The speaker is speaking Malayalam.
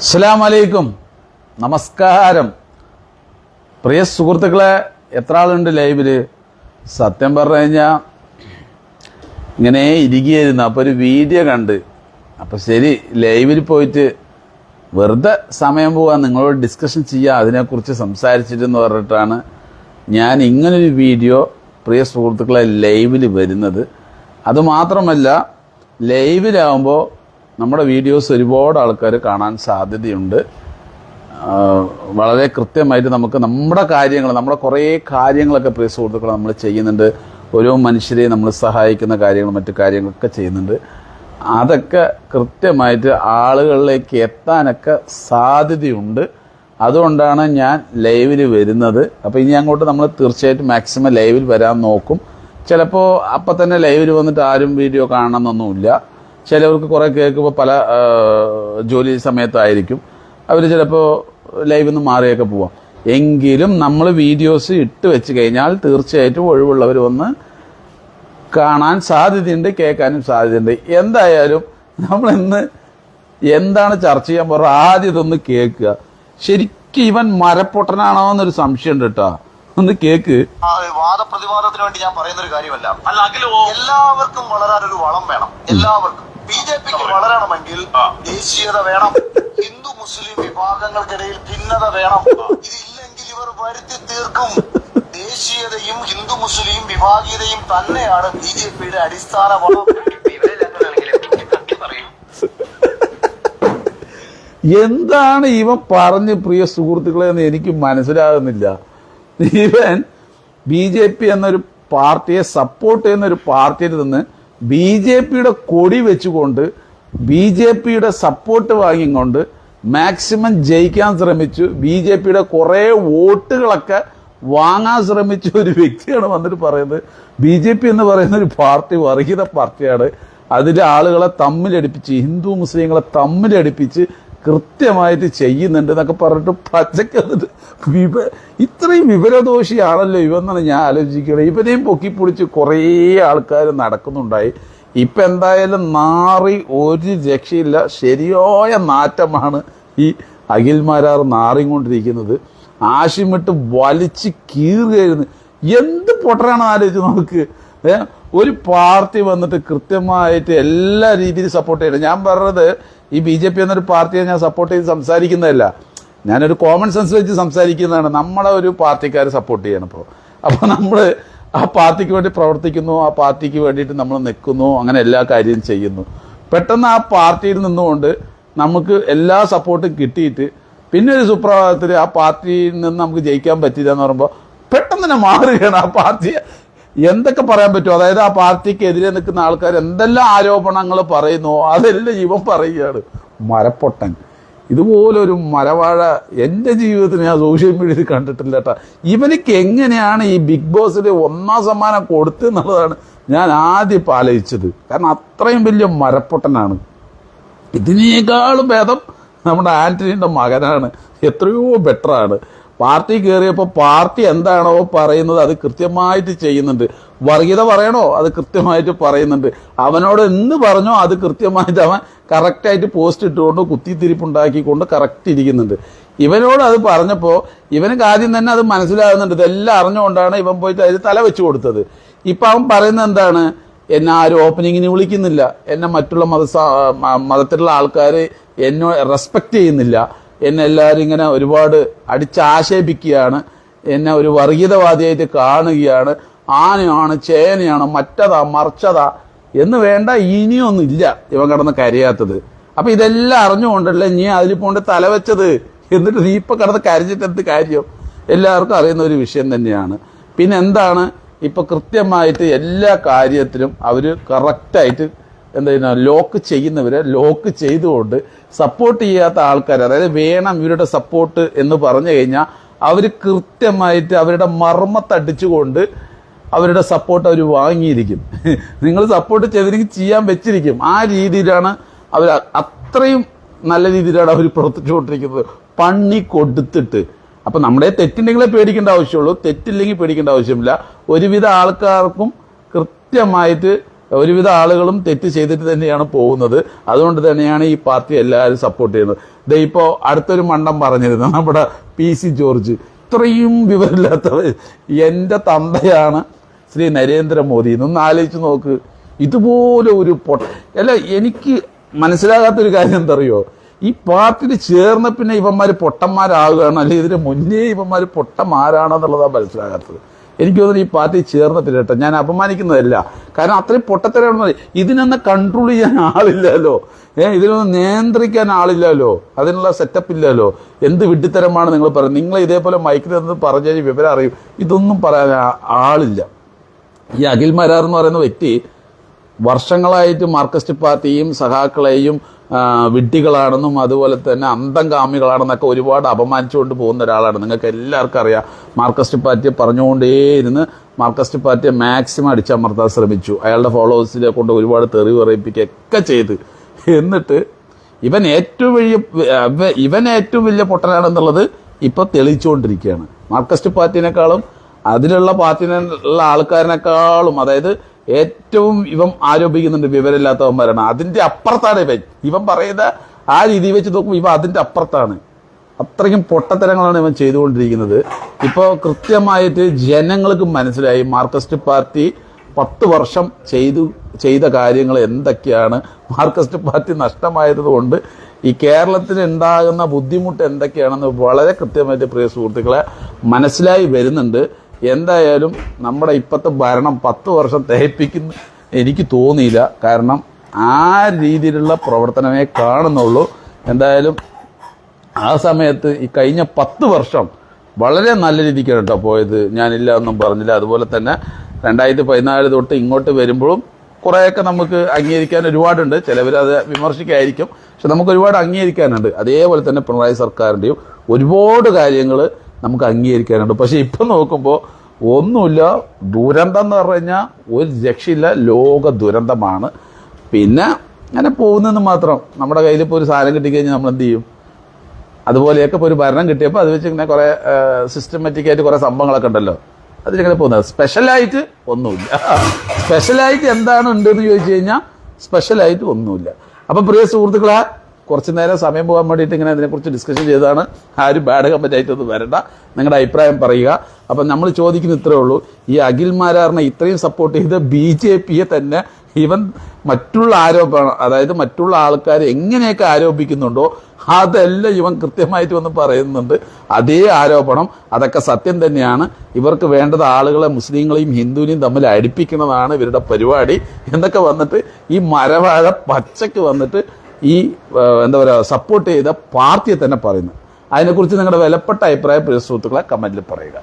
അസ്സലാമു അലൈക്കും, നമസ്കാരം. പ്രിയ സുഹൃത്തുക്കളെ, എത്ര ആളുണ്ട് ലൈവില്? സത്യം പറഞ്ഞു കഴിഞ്ഞാൽ ഇങ്ങനെ ഇരിക്കുകയായിരുന്നു. അപ്പോൾ ഒരു വീഡിയോ കണ്ട്, അപ്പോൾ ശരി ലൈവിൽ പോയിട്ട് വെറുതെ സമയം പോകാൻ, നിങ്ങളോട് ഡിസ്കഷൻ ചെയ്യുക, അതിനെക്കുറിച്ച് സംസാരിച്ചിട്ടെന്ന് പറഞ്ഞിട്ടാണ് ഞാൻ ഇങ്ങനൊരു വീഡിയോ പ്രിയ സുഹൃത്തുക്കളെ ലൈവിൽ വരുന്നത്. അതുമാത്രമല്ല, ലൈവിലാവുമ്പോൾ നമ്മുടെ വീഡിയോസ് ഒരുപാട് ആൾക്കാർ കാണാൻ സാധ്യതയുണ്ട്. വളരെ കൃത്യമായിട്ട് നമുക്ക് നമ്മുടെ കാര്യങ്ങൾ, നമ്മുടെ കുറേ കാര്യങ്ങളൊക്കെ പ്രിയ സുഹൃത്തുക്കൾ നമ്മൾ ചെയ്യുന്നുണ്ട്. ഓരോ മനുഷ്യരെയും നമ്മൾ സഹായിക്കുന്ന കാര്യങ്ങൾ, മറ്റു കാര്യങ്ങളൊക്കെ ചെയ്യുന്നുണ്ട്. അതൊക്കെ കൃത്യമായിട്ട് ആളുകളിലേക്ക് എത്താനൊക്കെ സാധ്യതയുണ്ട്. അതുകൊണ്ടാണ് ഞാൻ ലൈവിൽ വരുന്നത്. അപ്പോൾ ഇനി അങ്ങോട്ട് നമ്മൾ തീർച്ചയായിട്ടും മാക്സിമം ലൈവിൽ വരാൻ നോക്കും. ചിലപ്പോൾ അപ്പം തന്നെ ലൈവിൽ വന്നിട്ട് ആരും വീഡിയോ കാണണമെന്നൊന്നുമില്ല. ചിലവർക്ക് കുറേ കേൾക്കുമ്പോൾ പല ജോലി സമയത്തായിരിക്കും, അവർ ചിലപ്പോൾ ലൈവിൽ നിന്ന് മാറിയൊക്കെ പോവാം. എങ്കിലും നമ്മൾ വീഡിയോസ് ഇട്ട് വെച്ച് കഴിഞ്ഞാൽ തീർച്ചയായിട്ടും ഒഴിവുള്ളവർ വന്ന് കാണാൻ സാധ്യതയുണ്ട്, കേൾക്കാനും സാധ്യതയുണ്ട്. എന്തായാലും നമ്മളിന്ന് എന്താണ് ചർച്ച ചെയ്യാൻ പോകുന്നത്, ആദ്യം ഇതൊന്ന് കേൾക്കുക. ശരിക്കും ഇവൻ മരപ്പൊട്ടനാണോ എന്നൊരു സംശയമുണ്ട് കേട്ടോ. ഒന്ന് കേക്ക്. വാദപ്രതിവാദത്തിന് വേണ്ടി ഞാൻ പറയുന്ന ഒരു കാര്യമല്ല. എല്ലാവർക്കും വളരാനൊരു വളം വേണം. എല്ലാവർക്കും. ബിജെപിക്ക് വളരണമെങ്കിൽ ദേശീയത വേണം. ഹിന്ദു മുസ്ലിം വിഭാഗങ്ങൾക്കിടയിൽ ഭിന്നത വേണം. ഇതില്ലെങ്കിൽ ഇവർ വരുത്തി തീർക്കും. ദേശീയതയും ഹിന്ദു മുസ്ലിം വിഭാഗീയതയും തന്നെയാണ് ബിജെപിയുടെ അടിസ്ഥാന വളം. എന്താണ് ഇവൻ പറഞ്ഞ് പ്രിയ സുഹൃത്തുക്കളെ എന്ന് എനിക്ക് മനസ്സിലാകുന്നില്ല. ഇവൻ BJP എന്നൊരു പാർട്ടിയെ സപ്പോർട്ട് ചെയ്യുന്ന ഒരു പാർട്ടിയിൽ നിന്ന് BJPയുടെ കൊടി വെച്ചുകൊണ്ട് BJPയുടെ സപ്പോർട്ട് വാങ്ങിക്കൊണ്ട് മാക്സിമം ജയിക്കാൻ ശ്രമിച്ചു. BJPയുടെ കുറേ വോട്ടുകളൊക്കെ വാങ്ങാൻ ശ്രമിച്ച ഒരു വ്യക്തിയാണ് വന്നിട്ട് പറയുന്നത് BJP എന്ന് പറയുന്ന ഒരു പാർട്ടി വർഗീയത പാർട്ടിയാണ്. അതിലെ ആളുകളെ തമ്മിലടിപ്പിച്ച്, ഹിന്ദു മുസ്ലിങ്ങളെ തമ്മിലടിപ്പിച്ച് കൃത്യമായിട്ട് ചെയ്യുന്നുണ്ട് എന്നൊക്കെ പറഞ്ഞിട്ട് പച്ചക്ക് ഇത്രയും വിവരദോഷിയാണല്ലോ ഇവന്നാണ് ഞാൻ ആലോചിക്കുന്നത്. ഇവനെയും പൊക്കിപ്പൊളിച്ച് കുറേ ആൾക്കാർ നടക്കുന്നുണ്ടായി. ഇപ്പം എന്തായാലും നാറി ഒരു രക്ഷയില്ല. ശരിയായ നാറ്റമാണ് ഈ അഖിൽമാരാർ നാറിക്കൊണ്ടിരിക്കുന്നത്. ആശിമിട്ട് വലിച്ച് കീറുകയായിരുന്നു. എന്ത് പൊട്ടറാണ് ആലോചിച്ച് നമുക്ക്. ഒരു പാർട്ടി വന്നിട്ട് കൃത്യമായിട്ട് എല്ലാ രീതിയിലും സപ്പോർട്ട് ചെയ്യണം. ഞാൻ പറഞ്ഞത് ഈ BJP എന്നൊരു പാർട്ടിയെ ഞാൻ സപ്പോർട്ട് ചെയ്ത് സംസാരിക്കുന്നതല്ല, ഞാനൊരു കോമൺ സെൻസ് വെച്ച് സംസാരിക്കുന്നതാണ്. നമ്മളെ ഒരു പാർട്ടിക്കാർ സപ്പോർട്ട് ചെയ്യണം. അപ്പോൾ നമ്മൾ ആ പാർട്ടിക്ക് വേണ്ടി പ്രവർത്തിക്കുന്നു, ആ പാർട്ടിക്ക് വേണ്ടിയിട്ട് നമ്മൾ നിൽക്കുന്നു, അങ്ങനെ എല്ലാ കാര്യവും ചെയ്യുന്നു. പെട്ടെന്ന് ആ പാർട്ടിയിൽ നിന്നുകൊണ്ട് നമുക്ക് എല്ലാ സപ്പോർട്ടും കിട്ടിയിട്ട് പിന്നെ ഒരു സുപ്രഭാതത്തിൽ ആ പാർട്ടിയിൽ നിന്ന് നമുക്ക് ജയിക്കാൻ പറ്റില്ല എന്ന് പറയുമ്പോൾ പെട്ടെന്ന് തന്നെ മാറുകയാണ് ആ പാർട്ടി. എന്തൊക്കെ പറയാൻ പറ്റുമോ, അതായത് ആ പാർട്ടിക്കെതിരെ നിൽക്കുന്ന ആൾക്കാർ എന്തെല്ലാം ആരോപണങ്ങൾ പറയുന്നു അതെല്ലാം ഇവൻ പറയുകയാണ്. മരപ്പൊട്ടൻ. ഇതുപോലൊരു മരവാഴ എൻ്റെ ജീവിതത്തിൽ ഞാൻ സോഷ്യൽ മീഡിയയിൽ കണ്ടിട്ടില്ല കേട്ടോ. ഇവനിക്ക് എങ്ങനെയാണ് ഈ ബിഗ് ബോസിൽ 1ാം സമ്മാനം കൊടുത്തെന്നുള്ളതാണ് ഞാൻ ആദ്യം ഇപ്പോൾ ആലോചിച്ചത്. കാരണം അത്രയും വലിയ മരപ്പൊട്ടനാണ്. ഇതിനേക്കാളും ഭേദം നമ്മുടെ ആന്റണീൻ്റെ മകനാണ്. എത്രയോ ബെറ്ററാണ്. പാർട്ടി കയറിയപ്പോൾ പാർട്ടി എന്താണോ പറയുന്നത് അത് കൃത്യമായിട്ട് ചെയ്യുന്നുണ്ട്. വർഗീയത പറയണോ അത് കൃത്യമായിട്ട് പറയുന്നുണ്ട്. അവനോട് എന്ത് പറഞ്ഞോ അത് കൃത്യമായിട്ട് അവൻ കറക്റ്റായിട്ട് പോസ്റ്റ് ഇട്ടുകൊണ്ട് കുത്തിത്തിരിപ്പുണ്ടാക്കിക്കൊണ്ട് കറക്റ്റ് ഇരിക്കുന്നുണ്ട്. ഇവനോട് അത് പറഞ്ഞപ്പോൾ ഇവനക്ക് ആദ്യം തന്നെ അത് മനസ്സിലാകുന്നുണ്ട്. ഇതെല്ലാം അറിഞ്ഞുകൊണ്ടാണ് ഇവൻ പോയിട്ട് അതിൽ തല വെച്ച് കൊടുത്തത്. ഇപ്പം അവൻ പറയുന്നത് എന്താണ്, എന്നെ ആരും ഓപ്പണിങ്ങിന് വിളിക്കുന്നില്ല, എന്നെ മറ്റുള്ള മതത്തിലുള്ള ആൾക്കാർ എന്നെ റെസ്പെക്റ്റ് ചെയ്യുന്നില്ല, എന്നെ എല്ലാവരും ഇങ്ങനെ ഒരുപാട് അടിച്ചാക്ഷേപിക്കുകയാണ്, എന്നെ ഒരു വർഗീയതവാദിയായിട്ട് കാണുകയാണ്, ആനയാണ് ചേനയാണ് മറ്റതാ മറിച്ചതാ എന്ന് വേണ്ട ഇനിയൊന്നും ഇല്ല ഇവൻ കിടന്ന് കരയാത്തത്. അപ്പം ഇതെല്ലാം അറിഞ്ഞുകൊണ്ടല്ലേ നീ അതിൽ പോണ്ട് തലവെച്ചത്. എന്നിട്ട് നീ ഇപ്പം കിടന്ന് കരഞ്ഞിട്ട് എന്ത് കാര്യം? എല്ലാവർക്കും അറിയുന്ന ഒരു വിഷയം തന്നെയാണ്. പിന്നെ എന്താണ്, ഇപ്പം കൃത്യമായിട്ട് എല്ലാ കാര്യത്തിലും അവർ കറക്റ്റായിട്ട് എന്താ ലോക്ക് ചെയ്യുന്നവരെ ലോക്ക് ചെയ്തുകൊണ്ട് സപ്പോർട്ട് ചെയ്യാത്ത ആൾക്കാർ, അതായത് വേണം ഇവരുടെ സപ്പോർട്ട് എന്ന് പറഞ്ഞു കഴിഞ്ഞാൽ അവർ കൃത്യമായിട്ട് അവരുടെ മർമ്മത്തടിച്ചുകൊണ്ട് അവരുടെ സപ്പോർട്ട് അവർ വാങ്ങിയിരിക്കും. നിങ്ങൾ സപ്പോർട്ട് ചെയ്തിരിക്കും, ചെയ്യാൻ വെച്ചിരിക്കും. ആ രീതിയിലാണ് അവർ, അത്രയും നല്ല രീതിയിലാണ് അവർ പ്രവർത്തിച്ചുകൊണ്ടിരിക്കുന്നത്, പണി കൊടുത്തിട്ട്. അപ്പം നമ്മുടെ തെറ്റുണ്ടെങ്കിലേ പേടിക്കേണ്ട ആവശ്യമുള്ളൂ, തെറ്റില്ലെങ്കിൽ പേടിക്കേണ്ട ആവശ്യമില്ല. ഒരുവിധ ആൾക്കാർക്കും കൃത്യമായിട്ട് ഒരുവിധ ആളുകളും തെറ്റ് ചെയ്തിട്ട് തന്നെയാണ് പോകുന്നത്. അതുകൊണ്ട് തന്നെയാണ് ഈ പാർട്ടി എല്ലാവരും സപ്പോർട്ട് ചെയ്യുന്നത്. ദേ ഇപ്പോൾ അടുത്തൊരു മണ്ടം പറഞ്ഞിരുന്നു നമ്മുടെ PC ജോർജ്. ഇത്രയും വിവരമില്ലാത്തവർ എൻ്റെ തന്തയാണ് ശ്രീ നരേന്ദ്രമോദി എന്നൊന്ന് ആലോചിച്ച് നോക്ക്. ഇതുപോലെ ഒരു അല്ല, എനിക്ക് മനസ്സിലാകാത്തൊരു കാര്യം എന്തറിയോ, ഈ പാർട്ടിയിൽ ചേർന്ന പിന്നെ ഇവന്മാർ പൊട്ടന്മാരാകുകയാണ്, അല്ലെങ്കിൽ ഇതിന് മുന്നേ ഇവന്മാർ പൊട്ടന്മാരാണെന്നുള്ളതാണ് മനസ്സിലാകാത്തത്. എനിക്ക് തോന്നുന്നു ഈ പാർട്ടി ചേർന്നിട്ടില്ല കേട്ടോ. ഞാൻ അപമാനിക്കുന്നതല്ല, കാരണം അത്രയും പൊട്ടത്തരാണെന്ന് ഇതിനൊന്ന് കൺട്രോൾ ചെയ്യാൻ ആളില്ലല്ലോ, ഇതിനൊന്ന് നിയന്ത്രിക്കാൻ ആളില്ലല്ലോ, അതിനുള്ള സെറ്റപ്പ് ഇല്ലല്ലോ. എന്ത് വിഡ്ഢിത്തരമാണ് നിങ്ങൾ പറയുന്നത്? നിങ്ങൾ ഇതേപോലെ മൈക്കിൽ നിന്ന് പറഞ്ഞു കഴിഞ്ഞാൽ വിവരം അറിയും. ഇതൊന്നും പറയാൻ ആളില്ല. ഈ അഖിൽ മരാർ എന്ന് പറയുന്ന വ്യക്തി വർഷങ്ങളായിട്ട് മാർക്സിസ്റ്റ് പാർട്ടിയും സഖാക്കളെയും വിഡ്ഢികളാണെന്നും അതുപോലെ തന്നെ അന്തംകാമികളാണെന്നൊക്കെ ഒരുപാട് അപമാനിച്ചുകൊണ്ട് പോകുന്ന ഒരാളാണ്. നിങ്ങൾക്ക് എല്ലാവർക്കും അറിയാം. മാർക്സിസ്റ്റ് പാർട്ടിയെ പറഞ്ഞുകൊണ്ടേയിരുന്ന് മാർക്സിസ്റ്റ് പാർട്ടിയെ മാക്സിമം അടിച്ചമർത്താൻ ശ്രമിച്ചു. അയാളുടെ ഫോളോവേഴ്സിനെ കൊണ്ട് ഒരുപാട് തെറി പറയിപ്പിക്കുകയൊക്കെ ചെയ്ത്, എന്നിട്ട് ഇവൻ ഏറ്റവും വലിയ പൊട്ടനാണെന്നുള്ളത് ഇപ്പൊ തെളിയിച്ചുകൊണ്ടിരിക്കുകയാണ്. മാർക്സിസ്റ്റ് പാർട്ടിനേക്കാളും അതിലുള്ള പാർട്ടിയിലുള്ള ആൾക്കാരിനേക്കാളും, അതായത് ഏറ്റവും ഇവൻ ആരോപിക്കുന്നുണ്ട് വിവരമില്ലാത്തവന്മാരാണ്. അതിന്റെ അപ്പുറത്താണ് ഇവൻ പറയുന്ന ആ രീതി വെച്ച് നോക്കുമ്പോൾ ഇവ അതിന്റെ അപ്പുറത്താണ്. അത്രയ്ക്കും പൊട്ടത്തരങ്ങളാണ് ഇവൻ ചെയ്തുകൊണ്ടിരിക്കുന്നത്. ഇപ്പോൾ കൃത്യമായിട്ട് ജനങ്ങൾക്ക് മനസ്സിലായി മാർക്സിസ്റ്റ് പാർട്ടി 10 വർഷം ചെയ്ത കാര്യങ്ങൾ എന്തൊക്കെയാണ്, മാർക്സിസ്റ്റ് പാർട്ടി നഷ്ടമായതുകൊണ്ട് ഈ കേരളത്തിന് ഉണ്ടാകുന്ന ബുദ്ധിമുട്ട് എന്തൊക്കെയാണെന്ന് വളരെ കൃത്യമായിട്ട് പ്രിയ സുഹൃത്തുക്കളെ മനസ്സിലായി വരുന്നുണ്ട്. എന്തായാലും നമ്മുടെ ഇപ്പോഴത്തെ ഭരണം 10 വർഷം തികപ്പിക്കുന്ന എനിക്ക് തോന്നിയില്ല. കാരണം ആ രീതിയിലുള്ള പ്രവർത്തനമേ കാണുന്നുള്ളൂ. എന്തായാലും ആ സമയത്ത് ഈ കഴിഞ്ഞ 10 വർഷം വളരെ നല്ല രീതിക്കാണ് കേട്ടോ പോയത്. ഞാനില്ല ഒന്നും പറഞ്ഞില്ല. അതുപോലെ തന്നെ 2014 തൊട്ട് ഇങ്ങോട്ട് വരുമ്പോഴും കുറേയൊക്കെ നമുക്ക് അംഗീകരിക്കാൻ ഒരുപാടുണ്ട്. ചിലവർ അത് വിമർശിക്കായിരിക്കും, പക്ഷെ നമുക്ക് ഒരുപാട് അംഗീകരിക്കാനുണ്ട്. അതേപോലെ തന്നെ പിണറായി സർക്കാരിൻ്റെയും ഒരുപാട് കാര്യങ്ങൾ നമുക്ക് അംഗീകരിക്കാനുണ്ട്. പക്ഷെ ഇപ്പം നോക്കുമ്പോൾ ഒന്നുമില്ല. ദുരന്തം എന്ന് പറഞ്ഞു കഴിഞ്ഞാൽ ഒരു രക്ഷയില്ല, ലോക ദുരന്തമാണ്. പിന്നെ അങ്ങനെ പോകുന്നതെന്ന് മാത്രം. നമ്മുടെ കയ്യിൽ ഇപ്പോൾ ഒരു സാധനം കിട്ടിക്കഴിഞ്ഞാൽ നമ്മൾ എന്ത് ചെയ്യും? അതുപോലെയൊക്കെ ഇപ്പോൾ ഒരു ഭരണം കിട്ടിയപ്പോൾ അത് വെച്ച് ഇങ്ങനെ കുറേ സിസ്റ്റമാറ്റിക്കായിട്ട് കുറേ സംഭവങ്ങളൊക്കെ ഉണ്ടല്ലോ, അതിലിങ്ങനെ പോകുന്നത്. സ്പെഷ്യലായിട്ട് ഒന്നുമില്ല. സ്പെഷ്യലായിട്ട് എന്താണ് ഉണ്ടെന്ന് ചോദിച്ചു കഴിഞ്ഞാൽ സ്പെഷ്യലായിട്ട് ഒന്നുമില്ല. അപ്പം പ്രിയ സുഹൃത്തുക്കളെ, കുറച്ച് നേരം സമയം പോകാൻ വേണ്ടിയിട്ട് ഇങ്ങനെ ഇതിനെക്കുറിച്ച് ഡിസ്കഷൻ ചെയ്തതാണ്. ആരും ബാഡ് കമന്റ് ആയിട്ടൊന്നും വരണ്ട, നിങ്ങളുടെ അഭിപ്രായം പറയുക. അപ്പം നമ്മൾ ചോദിക്കുന്ന ഇത്രേ ഉള്ളൂ, ഈ അഖിൽ മാരാറിനെ ഇത്രയും സപ്പോർട്ട് ചെയ്ത് BJPയെ തന്നെ ഇവൻ മറ്റുള്ള ആരോപണം, അതായത് മറ്റുള്ള ആൾക്കാർ എങ്ങനെയൊക്കെ ആരോപിക്കുന്നുണ്ടോ അതെല്ലാം ഇവൻ കൃത്യമായിട്ട് വന്ന് പറയുന്നുണ്ട്. അതേ ആരോപണം അതൊക്കെ സത്യം തന്നെയാണ്. ഇവർക്ക് വേണ്ടത് ആളുകളെ, മുസ്ലിങ്ങളെയും ഹിന്ദുവിനെയും തമ്മിൽ അടുപ്പിക്കുന്നതാണ് ഇവരുടെ പരിപാടി എന്നൊക്കെ വന്നിട്ട് ഈ മരവാഴ പച്ചക്ക് വന്നിട്ട് ഈ എന്താ പറയുക സപ്പോർട്ട് ചെയ്ത പാർട്ടിയെ തന്നെ പറയുന്നു. അതിനെക്കുറിച്ച് നിങ്ങളുടെ വിലപ്പെട്ട അഭിപ്രായം പ്രിയ സുഹൃത്തുക്കളെ കമന്റിൽ പറയുക.